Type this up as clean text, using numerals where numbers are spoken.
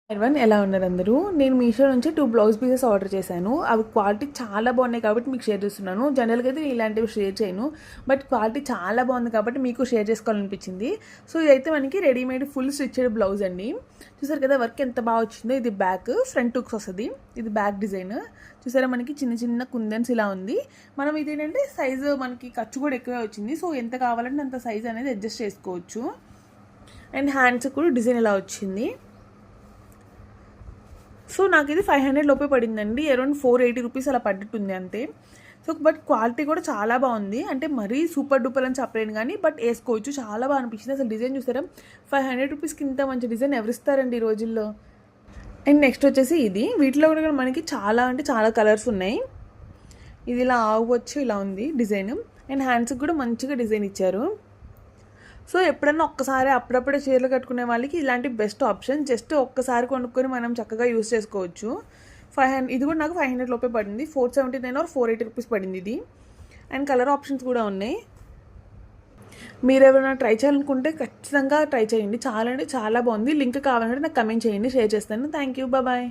One ఎలా ఉన్నారు అందరూ? నేను మీషో నుంచి 2 బ్లౌజ్ పీసెస్ ఆర్డర్ చేశాను. అవి క్వాలిటీ చాలా బాగున్నాయి కాబట్టి మీకు షేర్ చేస్తున్నాను. జనరల్గా అయితే నేను ఇలాంటివి షేర్ చేయను, బట్ క్వాలిటీ చాలా బాగుంది కాబట్టి మీకు షేర్ చేసుకోవాలనిపించింది. సో ఇదైతే మనకి రెడీమేడ్ ఫుల్ స్టిచ్డ్ బ్లౌజ్ అండి. చూసారు కదా వర్క్ ఎంత బాగా వచ్చిందో. ఇది బ్యాక్ ఫ్రంట్ హుక్స్ వస్తుంది. ఇది బ్యాక్ డిజైన్ చూసారా, మనకి చిన్న చిన్న కుందన్స్ ఇలా ఉంది. మనం ఇది ఏంటంటే సైజు మనకి ఖర్చు కూడా ఎక్కువే వచ్చింది. సో ఎంత కావాలంటే అంత సైజ్ అనేది అడ్జస్ట్ చేసుకోవచ్చు. అండ్ హ్యాండ్స్ కూడా డిజైన్ ఇలా వచ్చింది. సో నాకు ఇది 500 లోపే పడిందండి. అరౌండ్ 480 రూపీస్ అలా పడ్డట్టుంది అంతే. సో బట్ క్వాలిటీ కూడా చాలా బాగుంది. అంటే మరీ సూపర్ డూపర్ అని చెప్పలేను కానీ బట్ వేసుకోవచ్చు. చాలా బాగా అనిపించింది. అసలు డిజైన్ చూసారా, 500 రూపీస్కి ఇంత మంచి డిజైన్ ఎవరిస్తారండి ఈ రోజుల్లో. అండ్ నెక్స్ట్ వచ్చేసి ఇది. వీటిలో కూడా మనకి చాలా అంటే చాలా కలర్స్ ఉన్నాయి. ఇది ఇలా ఆవు వచ్చి ఇలా ఉంది డిజైన్. అండ్ హ్యాండ్స్కి కూడా మంచిగా డిజైన్ ఇచ్చారు. సో ఎప్పుడన్నా ఒక్కసారి అప్పుడప్పుడే చీరలు కట్టుకునే వాళ్ళకి ఇలాంటి బెస్ట్ ఆప్షన్. జస్ట్ ఒక్కసారి కొనుక్కొని మనం చక్కగా యూస్ చేసుకోవచ్చు. 500 ఇది కూడా నాకు 500 లోపే పడింది. 479 ఆర్ 480 రూపీస్ పడింది ఇది. అండ్ కలర్ ఆప్షన్స్ కూడా ఉన్నాయి. మీరు ఎవరైనా ట్రై చేయాలనుకుంటే ఖచ్చితంగా ట్రై చేయండి. చాలా అంటే చాలా బాగుంది. లింక్ కావాలంటే నాకు కమెంట్ చేయండి, షేర్ చేస్తాను. Thank you, bye.